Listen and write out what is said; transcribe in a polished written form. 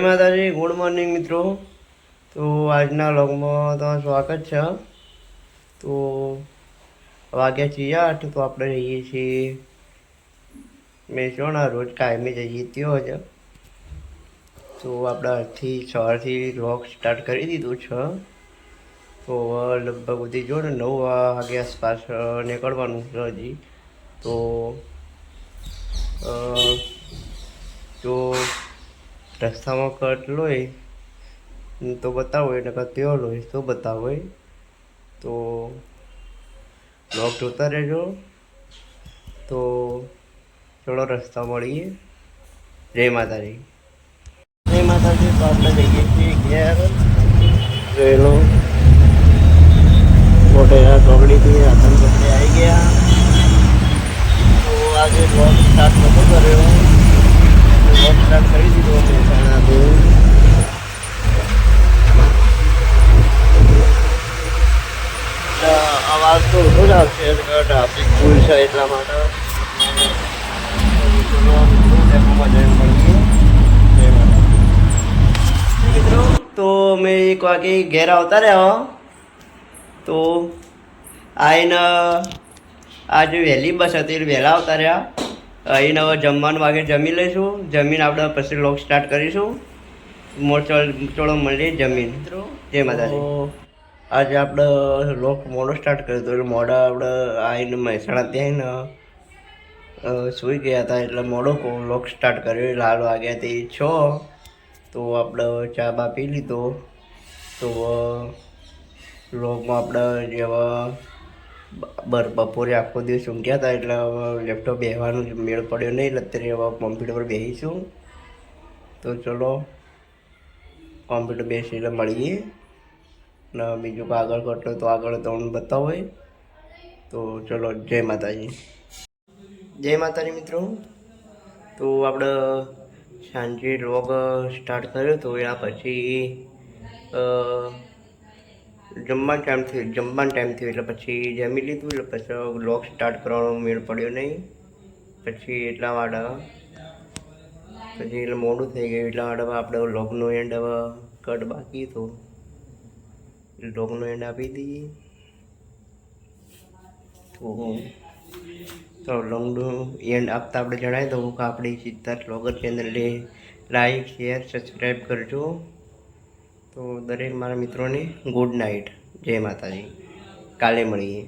જય માતાજી, good morning મિત્રો. તો આજના વ્લોગમાં તમારું સ્વાગત છે. તો વાગ્યા છીએ 8 તો આપણે જઈએ છીએ મહેસાણા. રોજ કાયમી જઈએ ત્યાં જ. તો આપણે આજથી સવારથી વ્લોગ સ્ટાર્ટ કરી દીધું છે. તો લગભગ બધી જો ને 9 વાગ્યા આસપાસ નીકળવાનું છે હજી. તો જો રસ્તામાં કટ લોય તો બતાવો, એટલે ત્યાં લોય તો બતાવો. તો બ્લોગ જોતા રહેજો. તો ચલો રસ્તા મળીએ. જય માતાજી. જય માતાજી. તો આપણે જઈએ છીએ ઘેર. રેલો મોટેરા ચોકડીથી રાધન ચોકડી આવી ગયા. તો આજે બ્લોગ સ્ટાર્ટ નહોતો કર્યો, બ્લોગ સ્ટાર્ટ કરી દીધો મહેસાણાથી. અવાજ તો ઓછો જ આવશે, ટ્રાફિક ફૂલ છે એટલા માટે. તો અમે 1 વાગે ઘેર આવતા રહ્યા. તો આવીને આજે વહેલી બસ હતી એટલે વહેલા આવતા રહ્યા. આવીને હવે જમવાનું વાગે જમી લઈશું. જમીને આપણે પછી વ્લોગ સ્ટાર્ટ કરીશું. ચોળો મળીએ જમીન. જય માતાજી. આજે આપણે વ્લોગ મોડો સ્ટાર્ટ કર્યો હતો, એટલે મોડા આપણે આવીને મહેસાણા ત્યાં આવીને સૂઈ ગયા હતા, એટલે મોડો વ્લોગ સ્ટાર્ટ કર્યો. લાલ વાગ્યા તે 6. તો આપણે ચા બા પી લીધો. તો વ્લોગમાં આપણે જેવા બપોરે આખો દિવસ ઊંઘ્યા હતા, એટલે લેપટોપ બેસવાનું મેળ પડ્યો નહીં. અત્યારે હવે કોમ્પ્યુટર પર બેસીશું. તો ચલો કોમ્પ્યુટર બેસી એટલે મળીએ. ને બીજું કે આગળ કરતો તો આગળ તમને બતાવો. તો ચલો જય માતાજી. જય માતાજી મિત્રો. તો આપણે સાંજે વ્લોગ સ્ટાર્ટ કર્યો હતો. એના પછી જમવાનો ટાઈમ થયો એટલે પછી જમી લીધું. એટલે પછી વ્લોગ સ્ટાર્ટ કરવાનો મેળ પડ્યો નહીં. પછી એટલા માટે પછી એટલે મોડું થઈ ગયું. એટલા માટે આપણે વ્લોગનો એન્ડ હવે કટ બાકી હતો, વ્લોગનો એન્ડ આપી દઈએ. તો વ્લોગનું એન્ડ આપતા આપણે જણાવી દઉં કે આપણી સિદ્ધાર્થ વ્લોગર ચેનલને લાઈક, શેર, સબસ્ક્રાઈબ કરજો. તો દરેક મારા મિત્રોને ગુડ નાઇટ. જય માતાજી. કાલે મળીએ.